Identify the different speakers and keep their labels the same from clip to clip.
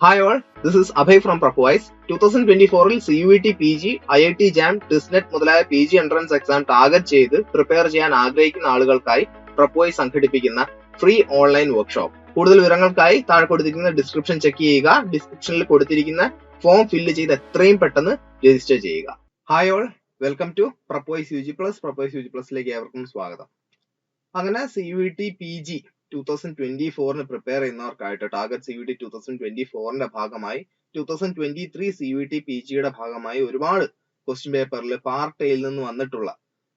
Speaker 1: Hi all, this is Abhay from Prepwise. 2024-ൽ CUET PG, IIT JAM, TISNET മുതലായ PG entrance exam target ചെയ്ത് prepare ചെയ്യാൻ ആഗ്രഹിക്കുന്ന ആളുകൾക്കായി Prepwise സംഘടിപ്പിക്കുന്ന free online workshop. കൂടുതൽ വിവരങ്ങൾക്കായി താഴെ കൊടുത്തിരിക്കുന്ന ഡിസ്ക്രിപ്ഷൻ ചെക്ക് ചെയ്യുക. ഡിസ്ക്രിപ്ഷനിൽ കൊടുത്തിരിക്കുന്ന ഫോം ഫില്ല് ചെയ്ത് എത്രയും പെട്ടെന്ന് രജിസ്റ്റർ ചെയ്യുക. Hi all, welcome to Prepwise UG+. Prepwise UG+ലേക്ക് ഏവർക്കും സ്വാഗതം. അങ്ങനെ CUET PG 2024 പ്രിപ്പയർ ചെയ്യുന്നവർക്കായിട്ട് ടാർഗറ്റ് CUET 2024 ഭാഗമായി 2023 CUET PGയുടെ ഭാഗമായി ഒരുപാട് ക്വസ്റ്റ്യൻ പേപ്പറിൽ പാർട്ട് എയിൽ നിന്ന് വന്നിട്ടുള്ള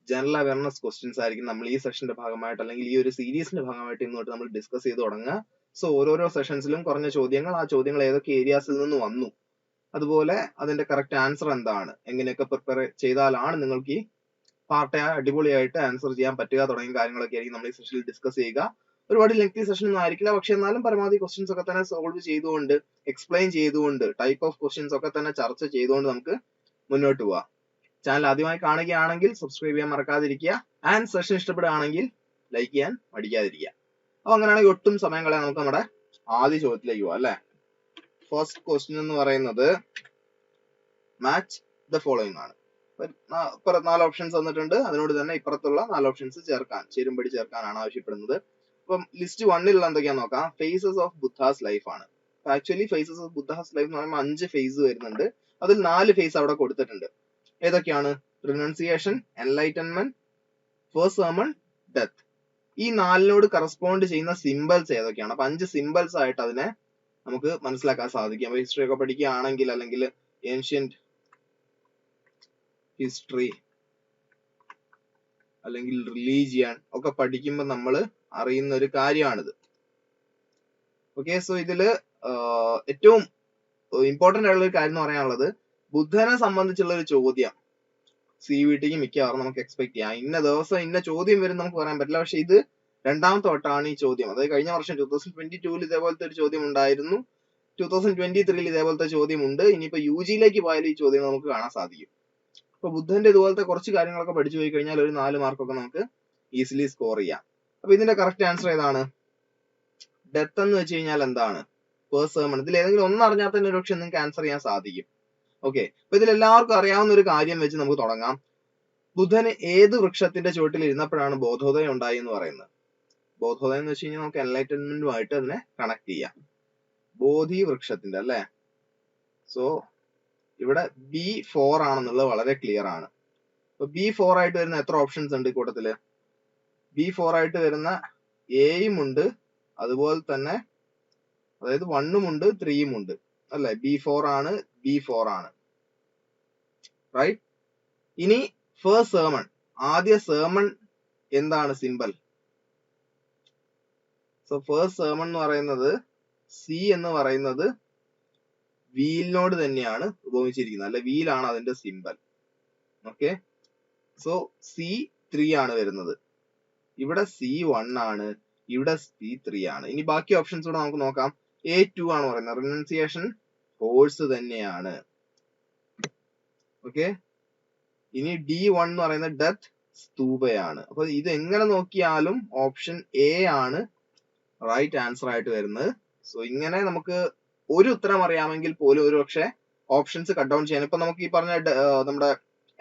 Speaker 1: ജനറൽ അവയർനെസ് ക്വസ്റ്റ്യൻസ് ആയിരിക്കും നമ്മൾ ഈ സെഷന്റെ ഭാഗമായിട്ട് അല്ലെങ്കിൽ ഈ ഒരു സീരീസിന്റെ ഭാഗമായിട്ട് ഇന്നോട്ട് നമ്മൾ ഡിസ്കസ് ചെയ്ത് തുടങ്ങുക. സോ ഓരോരോ സെഷൻസിലും കുറഞ്ഞ ചോദ്യങ്ങൾ, ആ ചോദ്യങ്ങൾ ഏതൊക്കെ ഏരിയാസിൽ നിന്ന് വന്നു, അതുപോലെ അതിന്റെ കറക്റ്റ് ആൻസർ എന്താണ്, എങ്ങനെയൊക്കെ പ്രിപ്പയർ ചെയ്താലാണ് നിങ്ങൾക്ക് ഈ പാർട്ട് അടിപൊളിയായിട്ട് ആൻസർ ചെയ്യാൻ പറ്റുക തുടങ്ങിയ കാര്യങ്ങളൊക്കെ ആയിരിക്കും നമ്മൾ ഈ സെഷനിൽ ഡിസ്കസ് ചെയ്യുക. ഒരുപാട് ലെങ്തി സെഷൻ ഒന്നും ആയിരിക്കില്ല, പക്ഷെ എന്നാലും പരമാവധി ക്വസ്റ്റ്യൻസ് ഒക്കെ തന്നെ സോൾവ് ചെയ്തുകൊണ്ട്, എക്സ്പ്ലെയിൻ ചെയ്തുകൊണ്ട്, ടൈപ്പ് ഓഫ് ക്വസ്റ്റ്യൻസ് ഒക്കെ തന്നെ ചർച്ച ചെയ്തുകൊണ്ട് നമുക്ക് മുന്നോട്ട് പോവാം. ചാനൽ ആദ്യമായി കാണുകയാണെങ്കിൽ സബ്സ്ക്രൈബ് ചെയ്യാൻ മറക്കാതിരിക്കുക. ആൻഡ് സെഷൻ ഇഷ്ടപ്പെടുകയാണെങ്കിൽ ലൈക്ക് ചെയ്യാൻ മടിക്കാതിരിക്കുക. അപ്പൊ അങ്ങനെയാണെങ്കിൽ ഒട്ടും സമയം കളയാൻ നമുക്ക് നമ്മുടെ ആദ്യ ചോദ്യത്തിലേക്ക് പോവാം അല്ലെ. ഫസ്റ്റ് ക്വസ്റ്റ്യൻ എന്ന് പറയുന്നത് മാച്ച് ദ ഫോളോയിങ് ആണ്. 4 ഓപ്ഷൻസ് തന്നിട്ടുണ്ട്. അതിനോട് തന്നെ ഇപ്പുറത്തുള്ള 4 ഓപ്ഷൻസ് ചേരുംപടി ചേർക്കാനാണ് ആവശ്യപ്പെടുന്നത്. അപ്പം ലിസ്റ്റ് 1ലുള്ള എന്തൊക്കെയാന്ന് നോക്കാം. ഫേസസ് ഓഫ് ബുദ്ധാസ് ലൈഫ് ആണ്. Actually phases of Buddha's life എന്ന് പറയുമ്പോൾ 5 ഫേസ് വരുന്നുണ്ട്. അതിൽ 4 ഫേസ് അവിടെ കൊടുത്തിട്ടുണ്ട്. ഏതൊക്കെയാണ്? Renunciation, enlightenment, first sermon, death. ഈ 4നോട് കറസ്പോണ്ട് ചെയ്യുന്ന സിംബൽസ് ഏതൊക്കെയാണ്? അപ്പൊ 5 സിംബൽസ് ആയിട്ട് അതിനെ നമുക്ക് മനസ്സിലാക്കാൻ സാധിക്കും. ഹിസ്റ്ററി ഒക്കെ പഠിക്കുകയാണെങ്കിൽ അല്ലെങ്കിൽ ഏൻഷ്യന്റ് ഹിസ്റ്ററി അല്ലെങ്കിൽ റിലീജിയൻ ഒക്കെ പഠിക്കുമ്പോൾ നമ്മൾ അറിയുന്ന ഒരു കാര്യമാണിത്. ഓക്കെ, സോ ഇതില് ഏറ്റവും ഇമ്പോർട്ടന്റ് ആയിട്ടുള്ള ഒരു കാര്യം എന്ന് പറയാനുള്ളത്, ബുദ്ധനെ സംബന്ധിച്ചുള്ള ഒരു ചോദ്യം CUETക്ക് മിക്കവാറും നമുക്ക് എക്സ്പെക്ട് ചെയ്യാം. ഇന്ന ദിവസം ഇന്ന ചോദ്യം വരും നമുക്ക് പറയാൻ പറ്റില്ല. പക്ഷെ ഇത് രണ്ടാമത്തെ വട്ടമാണ് ഈ ചോദ്യം. അതായത് കഴിഞ്ഞ വർഷം 2022 ഇതേപോലത്തെ ഒരു ചോദ്യം ഉണ്ടായിരുന്നു, 2023 ഇതേപോലത്തെ ചോദ്യം ഉണ്ട്. ഇനിയിപ്പോ UGയിലേക്ക് പോയാലും ഈ ചോദ്യം നമുക്ക് കാണാൻ സാധിക്കും. അപ്പൊ ബുദ്ധന്റെ ഇതുപോലത്തെ കുറച്ച് കാര്യങ്ങളൊക്കെ പഠിച്ചു പോയി കഴിഞ്ഞാൽ ഒരു 4 മാർക്കൊക്കെ നമുക്ക് ഈസിലി സ്കോർ ചെയ്യാം. അപ്പൊ ഇതിന്റെ കറക്റ്റ് ആൻസർ ഏതാണ്? ഡെത്ത് എന്ന് വെച്ച് കഴിഞ്ഞാൽ എന്താണ്? First sermon. ഇതിൽ ഏതെങ്കിലും ഒന്ന് അറിഞ്ഞാൽ തന്നെ ഒരുപക്ഷെ നിങ്ങൾക്ക് ആൻസർ ചെയ്യാൻ സാധിക്കും. ഓക്കെ, അപ്പൊ ഇതിൽ എല്ലാവർക്കും അറിയാവുന്ന ഒരു കാര്യം വെച്ച് നമുക്ക് തുടങ്ങാം. ബുദ്ധന് ഏത് വൃക്ഷത്തിന്റെ ചുവട്ടിൽ ഇരുന്നപ്പോഴാണ് ബോധോദയം ഉണ്ടായി എന്ന് പറയുന്നത്? ബോധോദയം എന്ന് വെച്ച് കഴിഞ്ഞാൽ നമുക്ക് എൻലൈറ്റൻമെന്റുമായിട്ട് അതിനെ കണക്ട് ചെയ്യാം. ബോധി വൃക്ഷത്തിന്റെ അല്ലെ. സോ ഇവിടെ B4 ആണെന്നുള്ളത് വളരെ ക്ലിയർ ആണ്. അപ്പൊ B4 ആയിട്ട് വരുന്ന എത്ര ഓപ്ഷൻസ് ഉണ്ട് ഈ കൂട്ടത്തില്? B4 ആയിട്ട് വരുന്ന എയും ഉണ്ട്, അതുപോലെ തന്നെ അതായത് 1ഉം ഉണ്ട് 3ഉം ഉണ്ട് അല്ലെ. B4 ആണ്, B4 ആണ്, റൈറ്റ്. ഇനി ഫസ്റ്റ് സെർമൺ, ആദ്യ സെർമൺ എന്താണ് സിമ്പൽ? സോ ഫസ്റ്റ് സെർമൺ എന്ന് പറയുന്നത് C എന്ന് പറയുന്നത് വീലിനോട് തന്നെയാണ് ഉപയോഗിച്ചിരിക്കുന്നത്, അല്ലെ വീലാണ് അതിന്റെ സിമ്പൽ. ഓക്കെ, സോ C3 ആണ് വരുന്നത്. ഇവിടെ C1 ആണ്, ഇവിടെ C3 ആണ്. ഇനി ബാക്കി ഓപ്ഷൻസ് കൂടെ നമുക്ക് നോക്കാം. A2 ആണ് പറയുന്നത്, റിനൗൺസിയേഷൻ ഹോഴ്സ് തന്നെയാണ്. ഓക്കെ, ഇനി D1 എന്ന് പറയുന്നത് ഡെത്ത് സ്തൂപയാണ്. അപ്പൊ ഇത് എങ്ങനെ നോക്കിയാലും ഓപ്ഷൻ A ആണ് റൈറ്റ് ആൻസർ ആയിട്ട് വരുന്നത്. സോ ഇങ്ങനെ നമുക്ക് ഒരു ഉത്തരം അറിയാമെങ്കിൽ പോലും ഒരു പക്ഷെ ഓപ്ഷൻസ് കട്ട് ഡൗൺ ചെയ്യാൻ, ഇപ്പൊ നമുക്ക് ഈ പറഞ്ഞ നമ്മുടെ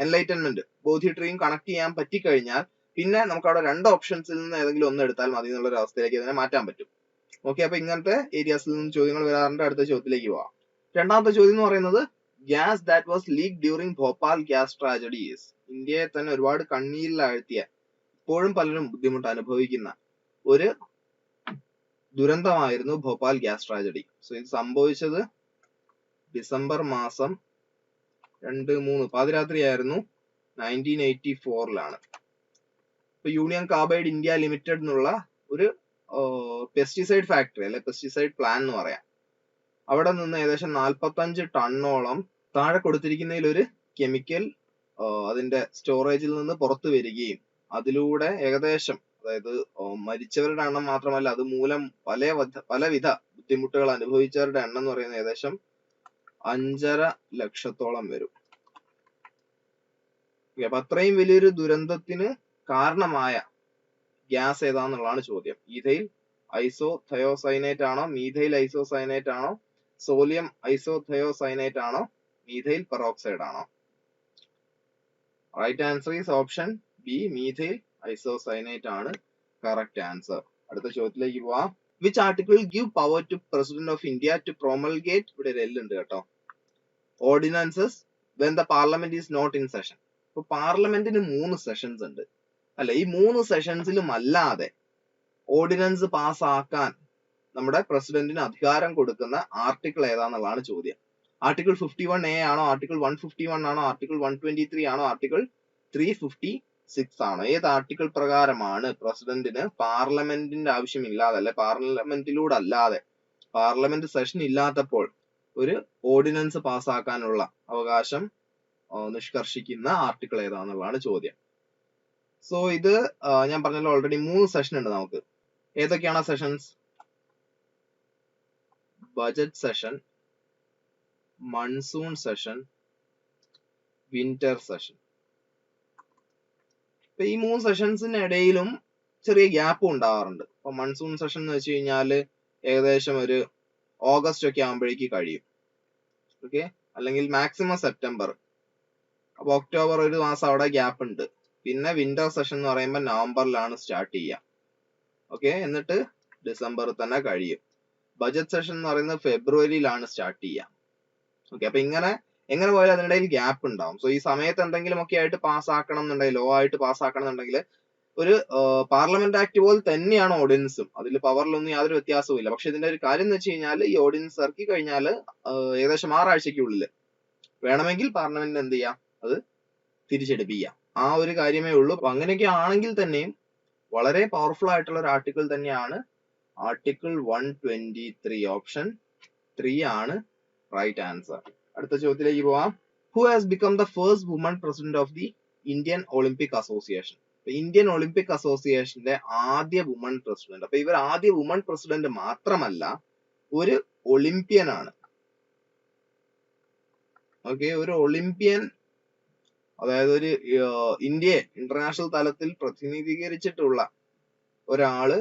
Speaker 1: എൻലൈറ്റൻമെന്റ് ബോധി ട്രീയും കണക്ട് ചെയ്യാൻ പറ്റിക്കഴിഞ്ഞാൽ പിന്നെ നമുക്ക് അവിടെ 2 ഓപ്ഷൻസിൽ നിന്ന് ഏതെങ്കിലും ഒന്ന് എടുത്താൽ മതി എന്നുള്ള ഒരു അവസ്ഥയിലേക്ക് അതിനെ മാറ്റാൻ പറ്റും. ഓക്കെ, അപ്പൊ ഇങ്ങനത്തെ ഏരിയാസിൽ നിന്ന് ചോദ്യങ്ങൾ വരാറുണ്ട്. അടുത്ത ചോദ്യത്തിലേക്ക് പോവാം. രണ്ടാമത്തെ ചോദ്യം എന്ന് പറയുന്നത് gas that was leak during Bhopal gas tragedy is. ഇന്ത്യയെ തന്നെ ഒരുപാട് കണ്ണീരിലാഴ്ത്തിയ, ഇപ്പോഴും പലരും ബുദ്ധിമുട്ട് അനുഭവിക്കുന്ന ഒരു ദുരന്തമായിരുന്നു ഭോപ്പാൽ ഗ്യാസ് ട്രാജഡി. സോ ഇത് സംഭവിച്ചത് ഡിസംബർ മാസം 2-3 പാതിരാത്രിയായിരുന്നു, 1984ലാണ്. ഇപ്പൊ യൂണിയൻ കാർബൈഡ് ഇന്ത്യ ലിമിറ്റഡ് എന്നുള്ള ഒരു പെസ്റ്റിസൈഡ് ഫാക്ടറി അല്ലെ പെസ്റ്റിസൈഡ് പ്ലാൻ എന്ന് പറയാം, അവിടെ നിന്ന് ഏകദേശം 45 ടണ്ണോളം താഴെ കൊടുത്തിരിക്കുന്നതിൽ ഒരു കെമിക്കൽ അതിന്റെ സ്റ്റോറേജിൽ നിന്ന് പുറത്തു വരികയും അതിലൂടെ ഏകദേശം, അതായത് മരിച്ചവരുടെ എണ്ണം മാത്രമല്ല അത് മൂലം പലവിധ ബുദ്ധിമുട്ടുകൾ അനുഭവിച്ചവരുടെ എണ്ണം എന്ന് പറയുന്നത് ഏകദേശം 5.5 ലക്ഷത്തോളം വരും. അപ്പൊ അത്രയും വലിയൊരു ദുരന്തത്തിന് കാരണമായ ഗ്യാസ് ഏതാന്നുള്ളതാണ് ചോദ്യം. ഈഥൈൽ ഐസോഥയോസൈനേറ്റ് ആണോ, മീഥൈൽ ഐസോസൈനേറ്റ് ആണോ, സോഡിയം ഐസോഥയോസൈനേറ്റ് ആണോ മീഥൈൽ പെറോക്സൈഡ് ആണോ? Right answer is option B, methyl isocyanate ആണ് കറക്റ്റ് ആൻസർ. അടുത്ത ചോദ്യത്തിലേക്ക് പോവാം. Which article give power to president of India to promulgate, ഇവിടെ ഒരു എൽ ഉണ്ട് കേട്ടോ, ordinances when the parliament is not in session. ഇപ്പൊ പാർലമെന്റിന് 3 സെഷൻസ് ഉണ്ട് അല്ലെ, ഈ 3 സെഷൻസിലും അല്ലാതെ ഓർഡിനൻസ് പാസ്സാക്കാൻ നമ്മുടെ പ്രസിഡന്റിന് അധികാരം കൊടുക്കുന്ന ആർട്ടിക്കിൾ ഏതാന്നുള്ളതാണ് ചോദ്യം. ആർട്ടിക്കിൾ 51A ആണോ, ആർട്ടിക്കിൾ 151 ആണോ, ആർട്ടിക്കിൾ 123 ആണോ, ആർട്ടിക്കിൾ 356 ആണോ? ഏത് ആർട്ടിക്കിൾ പ്രകാരമാണ് പ്രസിഡന്റിന് പാർലമെന്റിന്റെ ആവശ്യമില്ലാതെ അല്ലെ പാർലമെന്റിലൂടെ അല്ലാതെ പാർലമെന്റ് സെഷൻ ഇല്ലാത്തപ്പോൾ ഒരു ഓർഡിനൻസ് പാസ്സാക്കാനുള്ള അവകാശം നിഷ്കർഷിക്കുന്ന ആർട്ടിക്കിൾ ഏതാന്നുള്ളതാണ് ചോദ്യം. സോ ഇത് ഞാൻ പറഞ്ഞല്ലോ ഓൾറെഡി 3 സെഷൻ ഉണ്ട് നമുക്ക്. ഏതൊക്കെയാണ് sessions? Budget session, monsoon session, winter session. ഇപ്പൊ ഈ 3 സെഷൻസിനിടയിലും ചെറിയ ഗ്യാപ്പ് ഉണ്ടാവാറുണ്ട്. ഇപ്പൊ മൺസൂൺ സെഷൻ എന്ന് വെച്ച് കഴിഞ്ഞാല് ഏകദേശം ഒരു ഓഗസ്റ്റ് ഒക്കെ ആകുമ്പോഴേക്ക് കഴിയും. ഓക്കെ, അല്ലെങ്കിൽ മാക്സിമം സെപ്റ്റംബർ. അപ്പൊ ഒക്ടോബർ ഒരു മാസം അവിടെ ഗ്യാപ്പ് ഉണ്ട്. പിന്നെ വിന്റർ സെഷൻ എന്ന് പറയുമ്പോൾ നവംബറിലാണ് സ്റ്റാർട്ട് ചെയ്യുക. ഓക്കെ, എന്നിട്ട് ഡിസംബറിൽ തന്നെ കഴിയും. ബജറ്റ് സെഷൻ എന്ന് പറയുന്നത് ഫെബ്രുവരിയിലാണ് സ്റ്റാർട്ട് ചെയ്യുക. ഓക്കെ, അപ്പൊ എങ്ങനെ പോയാലും അതിനിടയിൽ ഗ്യാപ്പ് ഉണ്ടാവും. സോ ഈ സമയത്ത് എന്തെങ്കിലും ഒക്കെ ആയിട്ട് പാസ്സാക്കണം എന്നുണ്ടെങ്കിൽ, ലോ ആയിട്ട് പാസ്സാക്കണം എന്നുണ്ടെങ്കിൽ ഒരു പാർലമെന്റ് ആക്ട് പോലെ തന്നെയാണ് ഓർഡിനൻസും. അതിൽ പവറിലൊന്നും യാതൊരു വ്യത്യാസവും ഇല്ല. പക്ഷെ ഇതിന്റെ ഒരു കാര്യം എന്ന് വെച്ച് കഴിഞ്ഞാൽ ഈ ഓർഡിനൻസ് ഇറക്കി കഴിഞ്ഞാൽ ഏകദേശം 6 ആഴ്ചയ്ക്കുള്ളിൽ വേണമെങ്കിൽ പാർലമെന്റിന് എന്ത് ചെയ്യാം, അത് തിരിച്ചെടുപ്പിക്കാം. ആ ഒരു കാര്യമേ ഉള്ളൂ. അപ്പൊ അങ്ങനെയൊക്കെ ആണെങ്കിൽ തന്നെയും വളരെ പവർഫുൾ ആയിട്ടുള്ള ഒരു ആർട്ടിക്കിൾ തന്നെയാണ് ആർട്ടിക്കിൾ 123. ഓപ്ഷൻ 3 ആണ് റൈറ്റ് ആൻസർ. അടുത്ത ചോദ്യത്തിലേക്ക് പോവാം. Who has become the first woman president of the Indian Olympic association? Indian Olympic അസോസിയേഷന്റെ ആദ്യ വുമൺ പ്രസിഡന്റ്. അപ്പൊ ഇവർ ആദ്യ വുമൺ പ്രസിഡന്റ് മാത്രമല്ല, ഒരു ഒളിമ്പ്യൻ ആണ്. ഓക്കെ, ഒരു ഒളിമ്പ്യൻ, അതായത് ഒരു ഇന്ത്യയെ ഇന്റർനാഷണൽ തലത്തിൽ പ്രതിനിധീകരിച്ചിട്ടുള്ള ഒരാള്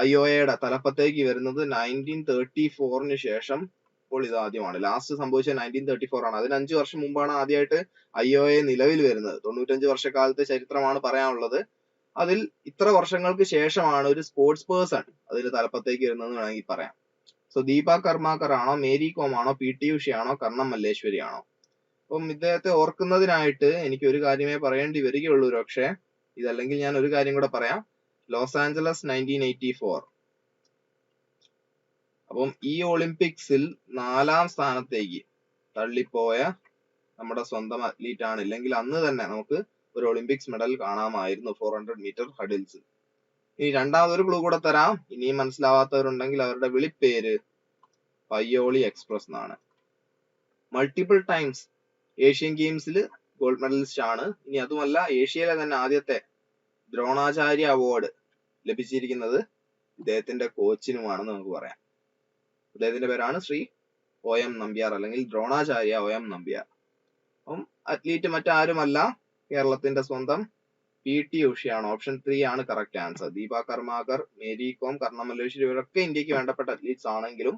Speaker 1: IOAയുടെ തലപ്പത്തേക്ക് വരുന്നത് 1934 ശേഷം. ഇപ്പോൾ ഇത് ആദ്യമാണ്. ലാസ്റ്റ് സംഭവിച്ചത് 1934 ആണ്. അതിന് 5 വർഷം മുമ്പാണ് ആദ്യമായിട്ട് IOA നിലവിൽ വരുന്നത്. 95 വർഷക്കാലത്തെ ചരിത്രമാണ് പറയാനുള്ളത്. അതിൽ ഇത്ര വർഷങ്ങൾക്ക് ശേഷമാണ് ഒരു സ്പോർട്സ് പേഴ്സൺ അതിൽ തലപ്പത്തേക്ക് വരുന്നതെന്ന് വേണമെങ്കിൽ പറയാം. സോ ദീപ കർമാക്കർ ആണോ, മേരി കോം ആണോ, PT ഉഷ ആണോ, കർണം മല്ലേശ്വരി ആണോ? അപ്പം ഇദ്ദേഹത്തെ ഓർക്കുന്നതിനായിട്ട് എനിക്ക് ഒരു കാര്യമേ പറയേണ്ടി വരികയുള്ളൂ. പക്ഷേ ഇതല്ലെങ്കിൽ ഞാൻ ഒരു കാര്യം കൂടെ പറയാം. Los Angeles 1984. അപ്പം ഈ ഒളിമ്പിക്സിൽ 4ാം സ്ഥാനത്തേക്ക് തള്ളിപ്പോയ നമ്മുടെ സ്വന്തം അത്ലീറ്റ് ആണ്. ഇല്ലെങ്കിൽ അന്ന് തന്നെ നമുക്ക് ഒരു ഒളിമ്പിക്സ് മെഡൽ കാണാമായിരുന്നു 400 മീറ്റർ ഹഡിൽസ്. ഇനി രണ്ടാമതൊരു ക്ലൂ കൂടെ തരാം. ഇനിയും മനസ്സിലാവാത്തവരുണ്ടെങ്കിൽ അവരുടെ വിളിപ്പേര് പയ്യോളി എക്സ്പ്രസ് എന്നാണ്. മൾട്ടിപ്പിൾ ടൈംസ് ഏഷ്യൻ ഗെയിംസിൽ ഗോൾഡ് മെഡലിസ്റ്റ് ആണ്. ഇനി അതുമല്ല, ഏഷ്യയിലെ തന്നെ ആദ്യത്തെ ദ്രോണാചാര്യ അവാർഡ് ലഭിച്ചിരിക്കുന്നത് ഇദ്ദേഹത്തിന്റെ കോച്ചിനുമാണെന്ന് നമുക്ക് പറയാം. അദ്ദേഹത്തിന്റെ പേരാണ് ശ്രീ OM നമ്പ്യാർ, അല്ലെങ്കിൽ ദ്രോണാചാര്യ OM നമ്പ്യാർ. അപ്പം അത്ലീറ്റ് മറ്റാരുമല്ല, കേരളത്തിന്റെ സ്വന്തം PT ഉഷയാണ്. ഓപ്ഷൻ 3 ആണ് കറക്റ്റ് ആൻസർ. ദീപ കർമാകർ, മേരി കോം, കർണം മല്ലേശ്വരി ഇവരൊക്കെ ഇന്ത്യക്ക് വേണ്ടപ്പെട്ട അത്ലീറ്റ്സ് ആണെങ്കിലും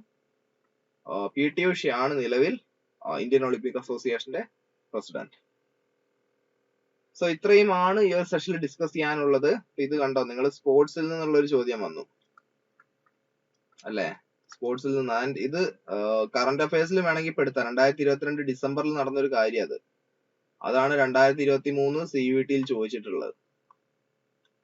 Speaker 1: PT ഉഷയാണ് നിലവിൽ ഇന്ത്യൻ ഒളിമ്പിക് അസോസിയേഷന്റെ പ്രസിഡന്റ്. സോ ഇത്രയുമാണ് ഈ ഒരു സെഷനിൽ ഡിസ്കസ് ചെയ്യാനുള്ളത്. ഇത് കണ്ടോ, നിങ്ങൾ സ്പോർട്സിൽ നിന്നുള്ള ഒരു ചോദ്യം വന്നു അല്ലെ, സ്പോർട്സിൽ നിന്ന്. ആൻഡ് ഇത് കറന്റ് അഫയേഴ്സിൽ വേണമെങ്കിൽ പെടുത്താം. 2022 ഡിസംബറിൽ നടന്നൊരു കാര്യം അതാണ് 2023 CUET ചോദിച്ചിട്ടുള്ളത്.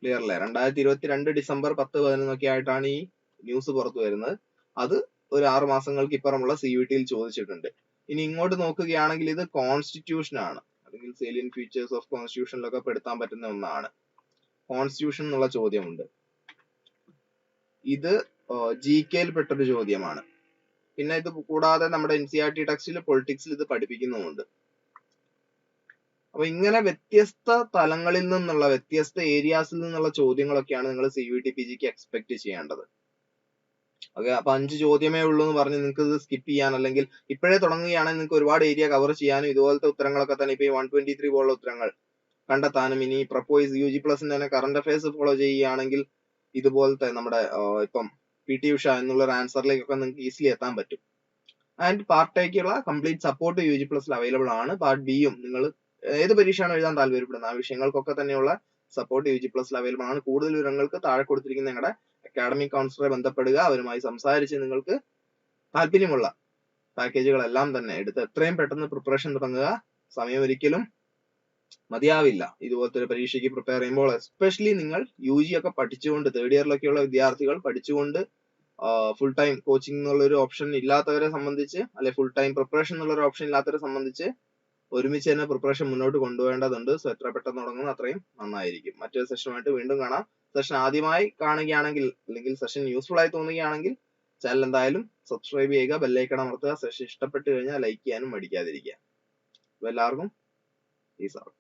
Speaker 1: ക്ലിയർ അല്ലേ? 2022 ഡിസംബർ 10, 11 ആയിട്ടാണ് ഈ ന്യൂസ് പുറത്തു വരുന്നത്. അത് ഒരു 6 മാസങ്ങൾക്ക് ഇപ്പുറമുള്ള CUET ചോദിച്ചിട്ടുണ്ട്. ഇനി ഇങ്ങോട്ട് നോക്കുകയാണെങ്കിൽ ഇത് കോൺസ്റ്റിറ്റ്യൂഷൻ ആണ്, അല്ലെങ്കിൽ സേലിയൻ ഫീച്ചേഴ്സ് ഓഫ് കോൺസ്റ്റിറ്റ്യൂഷനിലൊക്കെ പെടുത്താൻ പറ്റുന്ന ഒന്നാണ്. കോൺസ്റ്റിറ്റ്യൂഷൻ എന്നുള്ള ചോദ്യമുണ്ട്. ഇത് GK പെട്ടൊരു ചോദ്യമാണ്. പിന്നെ ഇത് കൂടാതെ നമ്മുടെ NCERT ടെക്സ്റ്റിൽ പൊളിറ്റിക്സിൽ ഇത് പഠിപ്പിക്കുന്നുമുണ്ട്. അപ്പൊ ഇങ്ങനെ വ്യത്യസ്ത തലങ്ങളിൽ നിന്നുള്ള, വ്യത്യസ്ത ഏരിയാസിൽ നിന്നുള്ള ചോദ്യങ്ങളൊക്കെയാണ് നിങ്ങൾ CUET PGക്ക് എക്സ്പെക്ട് ചെയ്യേണ്ടത്. ഓക്കെ, അപ്പൊ 5 ചോദ്യമേ ഉള്ളൂ എന്ന് പറഞ്ഞ് നിങ്ങൾക്ക് ഇത് സ്കിപ്പ് ചെയ്യാൻ, അല്ലെങ്കിൽ ഇപ്പോഴേ തുടങ്ങുകയാണെങ്കിൽ നിങ്ങൾക്ക് ഒരുപാട് ഏരിയ കവർ ചെയ്യാനും ഇതുപോലത്തെ ഉത്തരങ്ങളൊക്കെ തന്നെ, ഇപ്പൊ ഈ 123 പോലുള്ള ഉത്തരങ്ങൾ കണ്ടെത്താനും, ഇനി പ്രപ്പോയ്സ് UG+ തന്നെ കറന്റ് അഫയേഴ്സ് ഫോളോ ചെയ്യുകയാണെങ്കിൽ ഇതുപോലത്തെ നമ്മുടെ ഇപ്പം PT ഉഷ എന്നുള്ള ഒരു ആൻസറിലേക്കൊക്കെ നിങ്ങൾക്ക് ഈസിലി എത്താൻ പറ്റും. ആൻഡ് പാർട്ട് എക്കുള്ള കംപ്ലീറ്റ് സപ്പോർട്ട് UG പ്ലസിൽ അവൈലബിൾ ആണ്. പാർട്ട് ബിയും നിങ്ങൾ ഏത് പരീക്ഷയാണ് എഴുതാൻ താല്പര്യപ്പെടുന്നത് ആ വിഷയങ്ങൾക്കൊക്കെ തന്നെയുള്ള സപ്പോർട്ട് UG പ്ലസിൽ അവൈലബിൾ ആണ്. കൂടുതൽ വിവരങ്ങൾക്ക് താഴെ കൊടുത്തിരിക്കുന്ന ഞങ്ങളുടെ അക്കാഡമിക് കൗൺസിലറെ ബന്ധപ്പെടുക. അവരുമായി സംസാരിച്ച് നിങ്ങൾക്ക് താല്പര്യമുള്ള പാക്കേജുകളെല്ലാം തന്നെ എടുത്ത് എത്രയും പെട്ടെന്ന് പ്രിപ്പറേഷൻ തുടങ്ങുക. സമയം ഒരിക്കലും മതിയാവില്ല ഇതുപോലത്തെ ഒരു പരീക്ഷയ്ക്ക് പ്രിപ്പയർ ചെയ്യുമ്പോൾ. എസ്പെഷ്യലി നിങ്ങൾ UG ഒക്കെ പഠിച്ചുകൊണ്ട് തേർഡ് ഇയറിലൊക്കെയുള്ള വിദ്യാർത്ഥികൾ പഠിച്ചുകൊണ്ട് ഫുൾ ടൈം കോച്ചിങ് എന്നുള്ള ഒരു ഓപ്ഷൻ ഇല്ലാത്തവരെ സംബന്ധിച്ച്, അല്ലെ ഫുൾ ടൈം പ്രിപ്പറേഷൻ എന്നുള്ള ഒരു ഓപ്ഷൻ ഇല്ലാത്തവരെ സംബന്ധിച്ച് ഒരുമിച്ച് തന്നെ പ്രിപ്പറേഷൻ മുന്നോട്ട് കൊണ്ടുപോകേണ്ടതുണ്ട്. സോ എത്ര പെട്ടെന്ന് തുടങ്ങുന്നത് അത്രയും നന്നായിരിക്കും. മറ്റൊരു സെഷനുമായിട്ട് വീണ്ടും കാണാം. സെഷൻ ആദ്യമായി കാണുകയാണെങ്കിൽ അല്ലെങ്കിൽ സെഷൻ യൂസ്ഫുൾ ആയി തോന്നുകയാണെങ്കിൽ ചാനൽ എന്തായാലും സബ്സ്ക്രൈബ് ചെയ്യുക, ബെല്ലൈക്കൺ അമർത്തുക. സെഷൻ ഇഷ്ടപ്പെട്ട് കഴിഞ്ഞാൽ ലൈക്ക് ചെയ്യാനും മടിക്കാതിരിക്കുക. എല്ലാവർക്കും പീസ് ഔട്ട്.